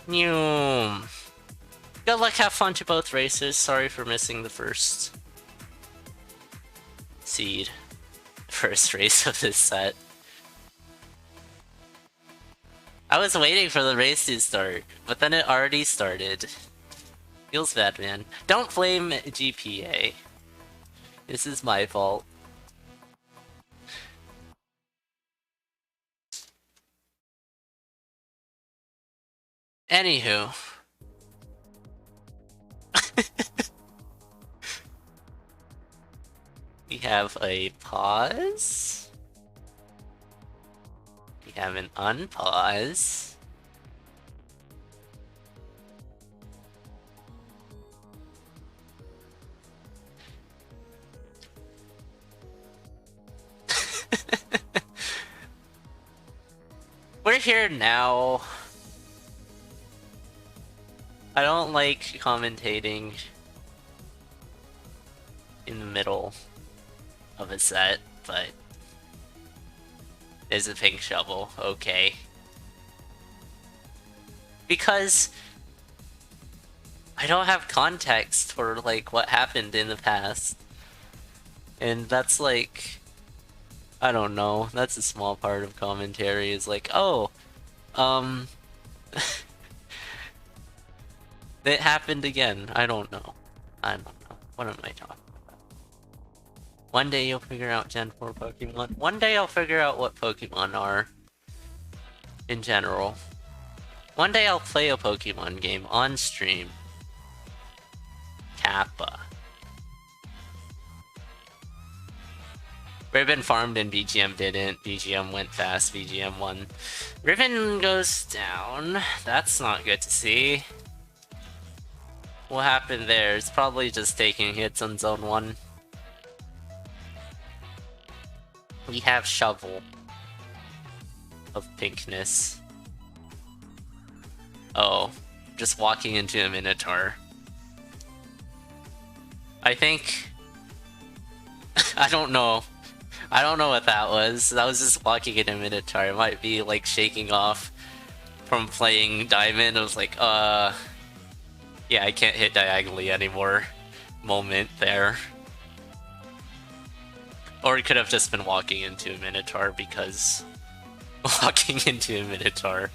New. Good luck, have fun to both races. Sorry for missing the first seed. First race of this set. I was waiting for the race to start, but then it already started. Feels bad, man. Don't blame GPA. This is my fault. Anywho. We have a pause. We have an unpause. We're here now. I don't like commentating in the middle of a set, but there's a pink shovel, okay. Because I don't have context for like what happened in the past. And that's like, I don't know, that's a small part of commentary, is like, oh, it happened again. I don't know. What am I talking about? One day you'll figure out Gen 4 Pokemon. One day I'll figure out what Pokemon are. In general. One day I'll play a Pokemon game on stream. Kappa. Ribbon farmed and BGM didn't. BGM went fast, BGM won. Ribbon goes down. That's not good to see. What happened there? It's probably just taking hits on Zone 1. We have Shovel of pinkness. Oh, just walking into a Minotaur. I think... I don't know. I don't know what that was. That was just walking in a Minotaur. It might be like shaking off from playing Diamond. I was like, yeah, I can't hit diagonally anymore moment there. Or it could have just been walking into a Minotaur because... walking into a Minotaur.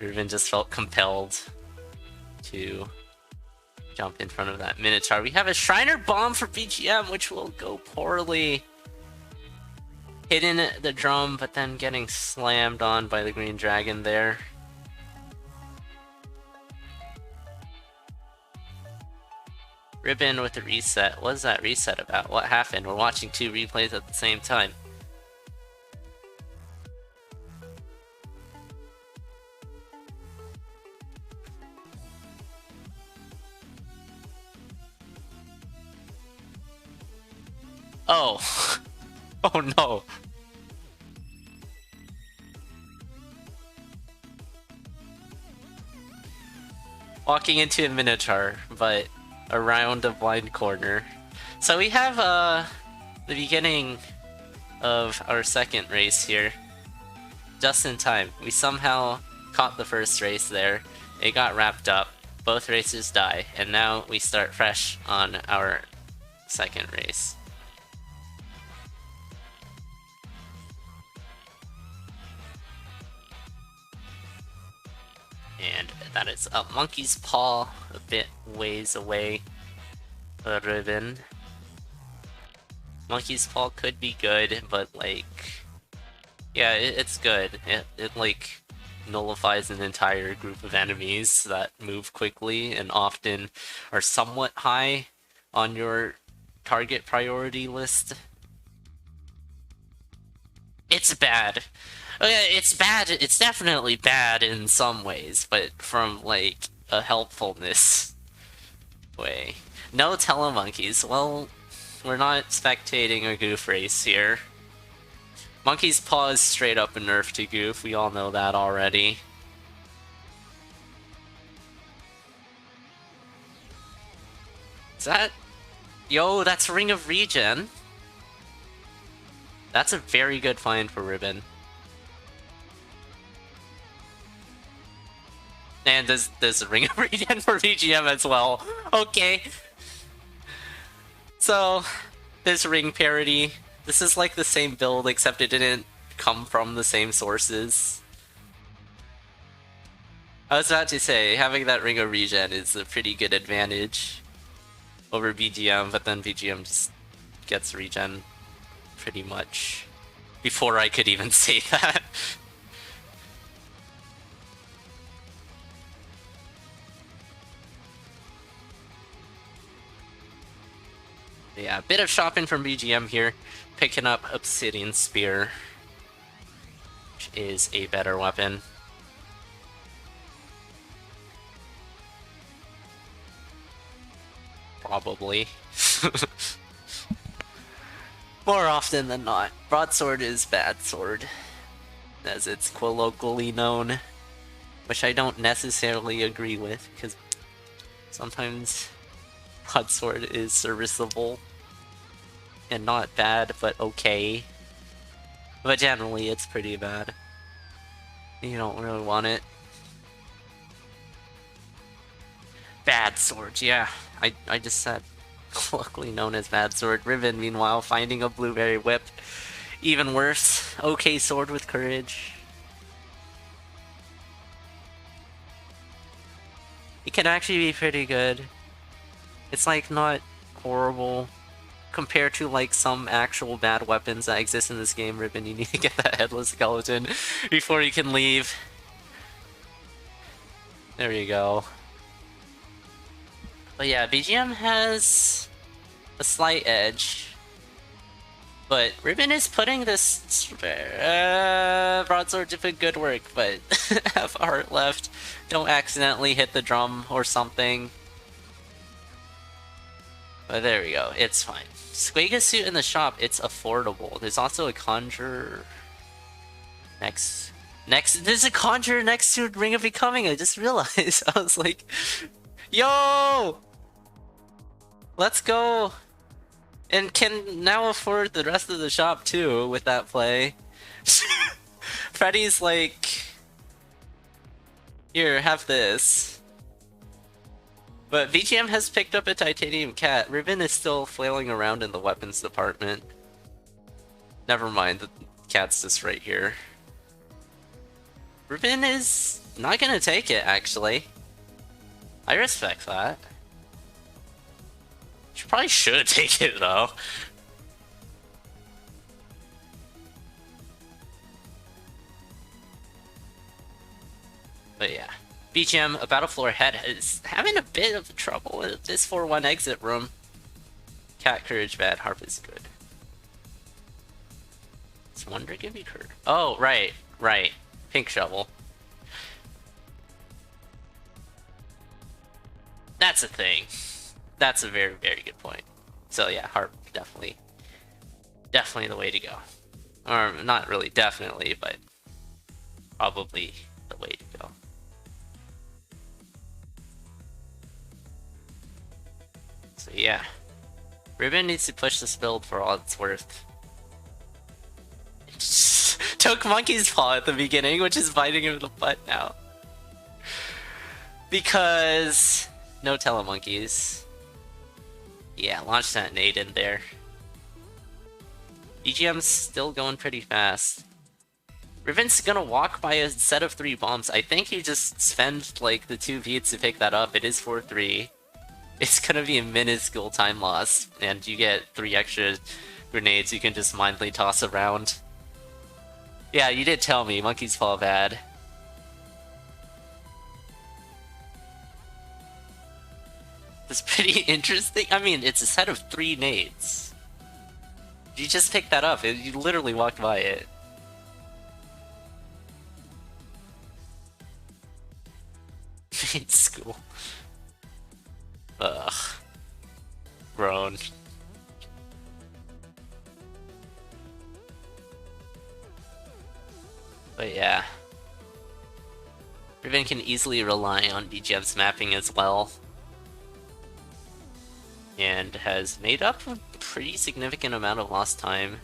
Ruben just felt compelled to jump in front of that Minotaur. We have a Shriner Bomb for BGM, which will go poorly. Hitting the drum, but then getting slammed on by the Green Dragon there. Ribbon with the reset. What is that reset about? What happened? We're watching two replays at the same time. Oh. Oh no. Walking into a Minotaur, but around a blind corner. So we have the beginning of our second race here. Just in time. We somehow caught the first race there. It got wrapped up. Both races die. And now we start fresh on our second race. And that is a Monkey's Paw, a bit ways away. A Ribbon. Monkey's Paw could be good, but like... yeah, it's good. It like nullifies an entire group of enemies that move quickly and often are somewhat high on your target priority list. It's bad. It's bad. It's definitely bad in some ways, but from like a helpfulness way. No telemonkeys. Well, we're not spectating a Goof race here. Monkey's Paw is straight up a nerf to Goof. We all know that already. Is that... yo, that's Ring of Regen. That's a very good find for Ribbon. And there's a ring of regen for VGM as well. Okay. So, this ring parity. This is like the same build, except it didn't come from the same sources. I was about to say, having that ring of regen is a pretty good advantage over BGM, but then BGM just gets regen pretty much before I could even say that. Yeah, a bit of shopping from BGM here, picking up Obsidian Spear, which is a better weapon. Probably. More often than not. Broadsword is bad sword, as it's colloquially known, which I don't necessarily agree with, because sometimes broadsword is serviceable and not bad, but okay. But generally, it's pretty bad. You don't really want it. Bad sword, yeah. I just said colloquially known as bad sword. Ribbon, meanwhile, finding a blueberry whip. Even worse. Okay sword with courage. It can actually be pretty good. It's like not horrible compared to like some actual bad weapons that exist in this game. Ribbon, you need to get that headless skeleton before you can leave. There you go. But yeah, BGM has a slight edge. But Ribbon is putting this broadsword to put good work, but have a heart left. Don't accidentally hit the drum or something. But there we go, it's fine. Squaga suit in the shop, it's affordable. There's also a conjure next. There's a conjure next to Ring of Becoming. I just realized. I was like, yo! Let's go! And can now afford the rest of the shop too with that play. Freddy's like, here, have this. But VGM has picked up a titanium cat. Ribbon is still flailing around in the weapons department. Never mind, the cat's just right here. Ribbon is not gonna take it, actually. I respect that. She probably should take it, though. But yeah. BGM, a Battle Floor head, is having a bit of trouble with this 4-1 exit room. Cat courage bad, harp is good. Does Wonder give you courage? Oh, right. Pink shovel. That's a thing. That's a very, very good point. So yeah, harp, definitely the way to go. Or not really definitely, but probably the way to go. So yeah, Ribbon needs to push this build for all it's worth. Took Monkey's Paw at the beginning, which is biting him in the butt now. Because no telemonkeys. Yeah, launch that nade in there. BGM's still going pretty fast. Riven's gonna walk by a set of 3 bombs. I think you just spend like the 2 beats to pick that up. It is 4-3. It's gonna be a minuscule time loss, and you get 3 extra grenades you can just mindfully toss around. Yeah, you did tell me, monkeys fall bad. It's pretty interesting. I mean, it's a set of 3 nades. You just picked that up. You literally walked by it. In school. Ugh. Grown. But yeah. Riven can easily rely on BGM's mapping as well. And has made up a pretty significant amount of lost time.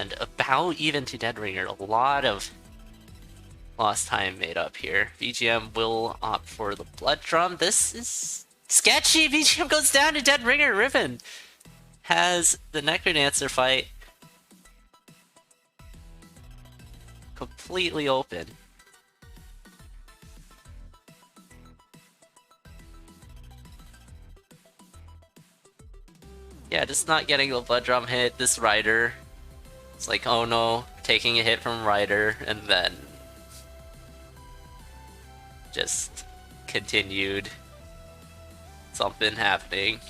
and about even to Dead Ringer. A lot of lost time made up here. VGM will opt for the Blood Drum. This is sketchy. VGM goes down to Dead Ringer. Ribbon has the Necrodancer fight completely open. Yeah, just not getting the Blood Drum hit. This Rider, it's like, oh no, taking a hit from Rider, and then just continued something happening.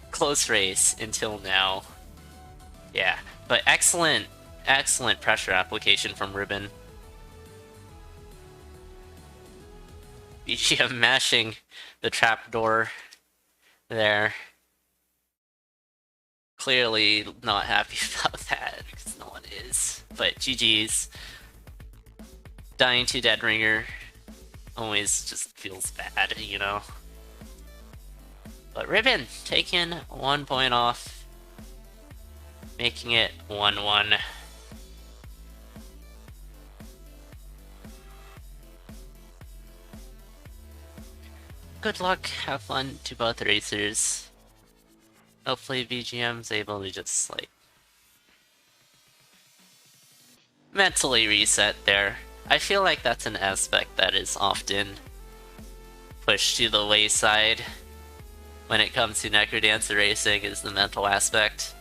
Close race until now. Yeah, but excellent pressure application from Ribbon. BGM mashing the trapdoor there. Clearly not happy about that, because no one is. But GG's. Dying to Dead Ringer always just feels bad, you know? But Ribbon taking 1 point off, making it 1-1. Good luck, have fun to both racers. Hopefully VGM's able to just, like, mentally reset there. I feel like that's an aspect that is often pushed to the wayside when it comes to Necrodancer racing, is the mental aspect.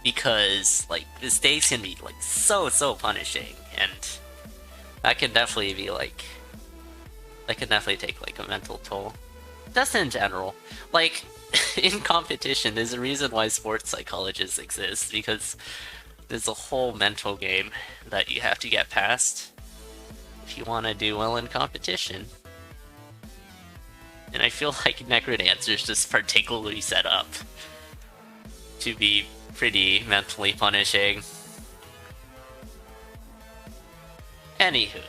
Because, like, the stakes can be, like, so punishing, and that can definitely be, like, that can definitely take, like, a mental toll. Just in general. Like, in competition, there's a reason why sports psychologists exist, because there's a whole mental game that you have to get past if you want to do well in competition. And I feel like Necrodancer's just particularly set up to be pretty mentally punishing. Anywho.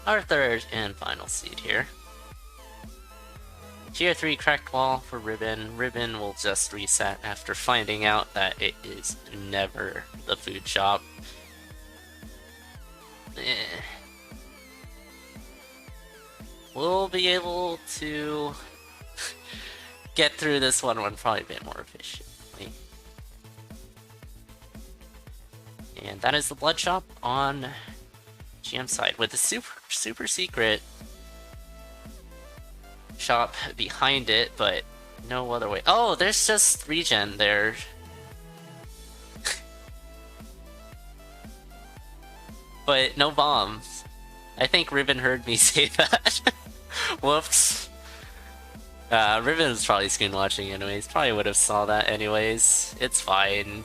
Our third and final seed here. Tier 3 cracked wall for Ribbon. Ribbon will just reset after finding out that it is never the food shop. We'll be able to get through this one probably a bit more efficiently. And that is the Blood Shop on GM side, with a super secret shop behind it, but no other way. Oh, there's just regen there. But no bombs. I think Ribbon heard me say that. Whoops. Ribbon was probably screen watching anyways. Probably would have saw that anyways. It's fine.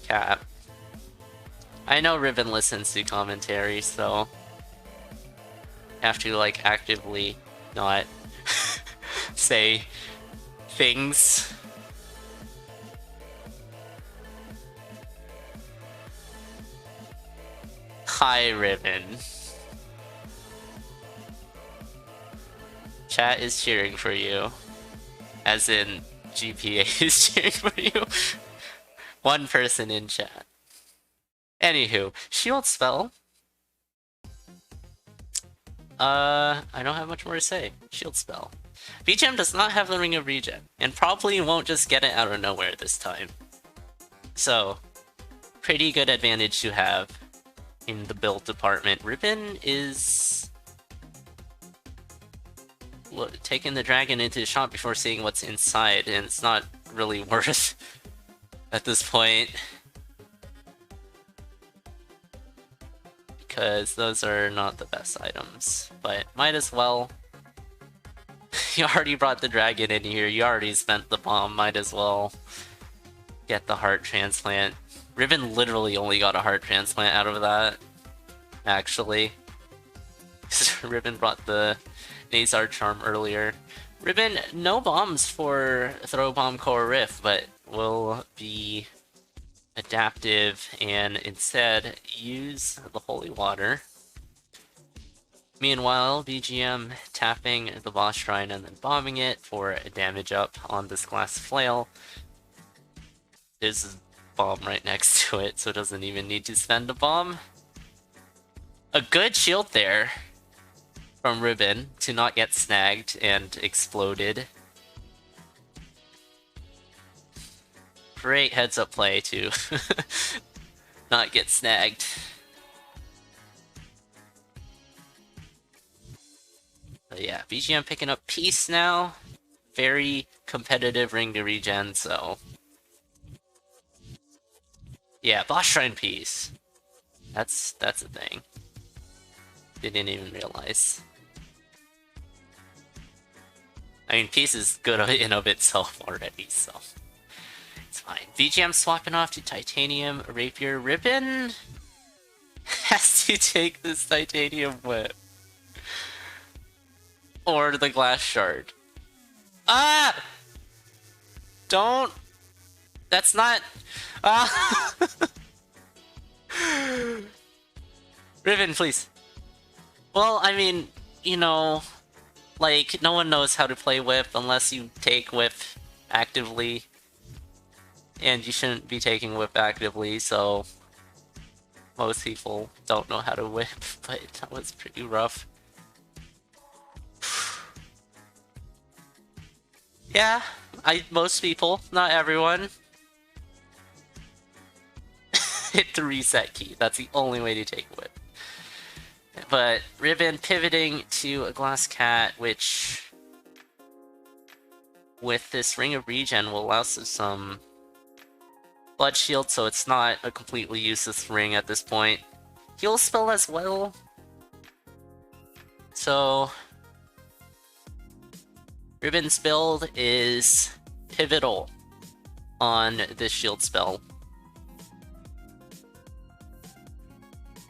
Cap. I know Ribbon listens to commentary, so have to, like, actively not say things. Hi, Ribbon. Chat is cheering for you. As in, GPA is cheering for you. One person in chat. Anywho, shield spell. I don't have much more to say. Shield spell. VGM does not have the Ring of Regen, and probably won't just get it out of nowhere this time. So, pretty good advantage to have in the build department. Ribbon is taking the dragon into the shop before seeing what's inside, and it's not really worth at this point, because those are not the best items, but might as well. You already brought the dragon in here, you already spent the bomb, might as well get the heart transplant. Ribbon literally only got a heart transplant out of that, actually. Ribbon brought the Nazar charm earlier. Ribbon, no bombs for Throw Bomb Core Rift, but will be adaptive and instead use the Holy Water Meanwhile, BGM tapping the boss shrine and then bombing it for a damage up on this glass flail. There's a bomb right next to it, so it doesn't even need to spend a bomb. A good shield there from Ribbon to not get snagged and exploded. Great heads up play to not get snagged. But yeah, BGM picking up Peace now. Very competitive ring to regen, so... Yeah, boss shrine Peace. That's a thing. Didn't even realize. I mean, Peace is good in of itself already, so... It's fine. BGM swapping off to Titanium Rapier. Ribbon has to take this Titanium Whip. Or the Glass Shard. Ah! Don't... That's not... Ah! Ribbon, please. Well, I mean, you know... Like, no one knows how to play Whip unless you take Whip actively. And you shouldn't be taking Whip actively, so... Most people don't know how to Whip, but that was pretty rough. Yeah, most people, not everyone. Hit the reset key, that's the only way to take Whip. But Ribbon pivoting to a Glass Cat, which... with this Ring of Regen will allow some Blood Shield, so it's not a completely useless ring at this point. Heal spell as well. So... Ribbon's build is pivotal on this shield spell.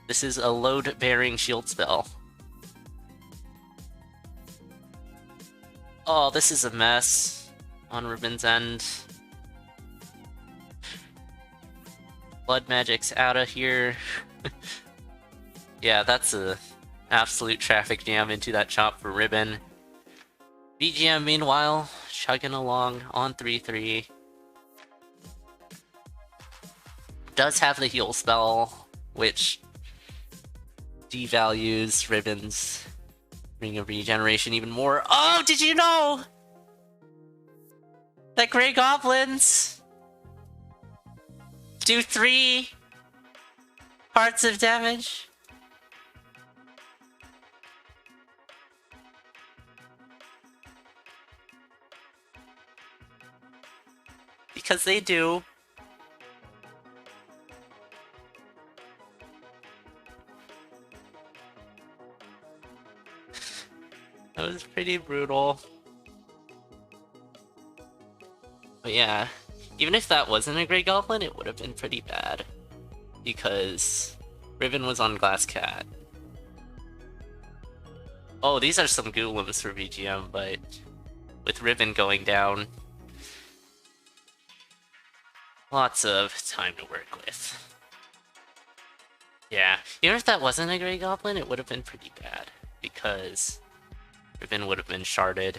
This is a load-bearing shield spell. Oh, this is a mess on Ribbon's end. Blood magic's out of here. Yeah, that's a absolute traffic jam into that chop for Ribbon. BGM, meanwhile, chugging along on 3-3. Does have the heal spell, which devalues Ribbon's Ring of Regeneration even more. Oh, did you know that Grey Goblins do 3 parts of damage? Because they do. That was pretty brutal. But yeah, even if that wasn't a Grey Goblin, it would have been pretty bad. Because Ribbon was on Glass Cat. Oh, these are some Golems for BGM, but with Ribbon going down, lots of time to work with. Yeah, even if that wasn't a Grey Goblin, it would have been pretty bad. Because Ribbon would have been sharded.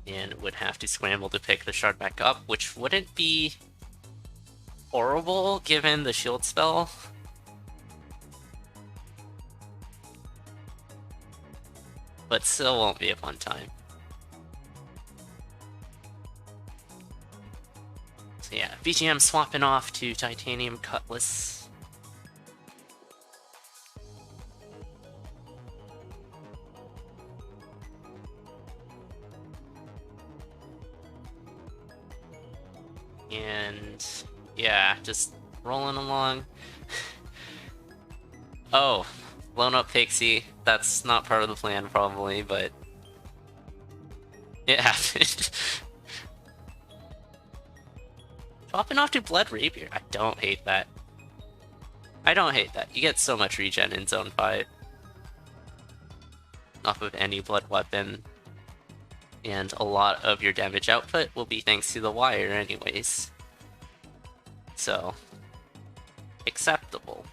And would have to scramble to pick the shard back up, which wouldn't be horrible given the shield spell. But still won't be a fun time. So yeah, BGM swapping off to Titanium Cutlass. And yeah, just rolling along. Oh, blown up Pixie. That's not part of the plan probably, but it happened. Swapping off to Blood Rapier. I don't hate that. I don't hate that. You get so much regen in Zone 5. Off of any blood weapon. And a lot of your damage output will be thanks to the wire anyways. So, acceptable.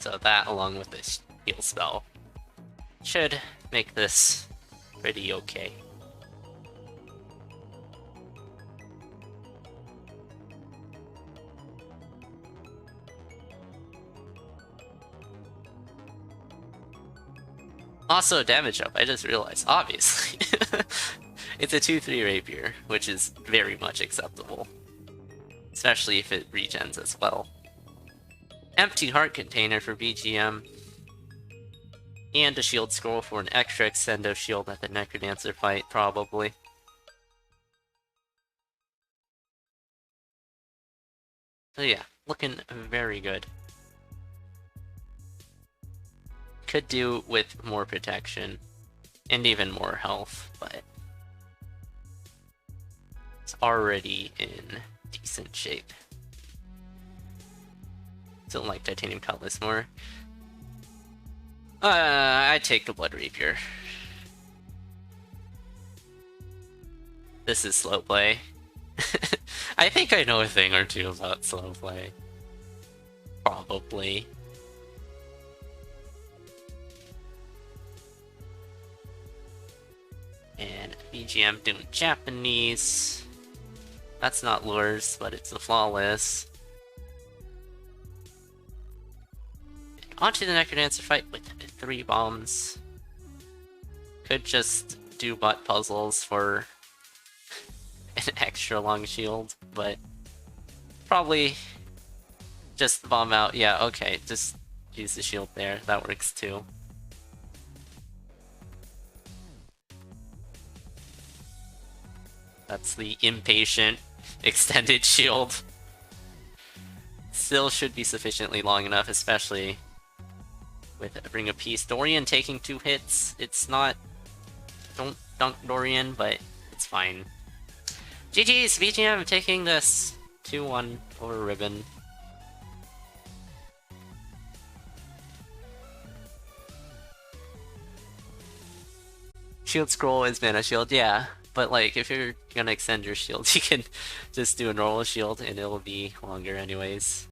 So that, along with this heal spell, should make this pretty okay. Also, damage up, I just realized, obviously. It's a 2-3 rapier, which is very much acceptable. Especially if it regens as well. Empty heart container for BGM. And a shield scroll for an extra extendo shield at the Necrodancer fight, probably. So yeah, looking very good. Could do with more protection and even more health, but it's already in decent shape. Still like Titanium Cutlass more. I'd take the Blood Rapier. This is slow play. I think I know a thing or two about slow play. Probably. And BGM doing Japanese. That's not lures, but it's a flawless. Onto the Necrodancer fight with 3 bombs. Could just do butt puzzles for an extra long shield, but probably just bomb out. Yeah, okay, just use the shield there. That works too. That's the impatient extended shield. Still should be sufficiently long enough, especially with Ring of Peace. Dorian taking 2 hits. It's not... Don't dunk Dorian, but it's fine. GG's! BGM taking this 2-1 over Ribbon. Shield scroll is mana shield, yeah. But like, if you're gonna extend your shield, you can just do a normal shield and it'll be longer anyways.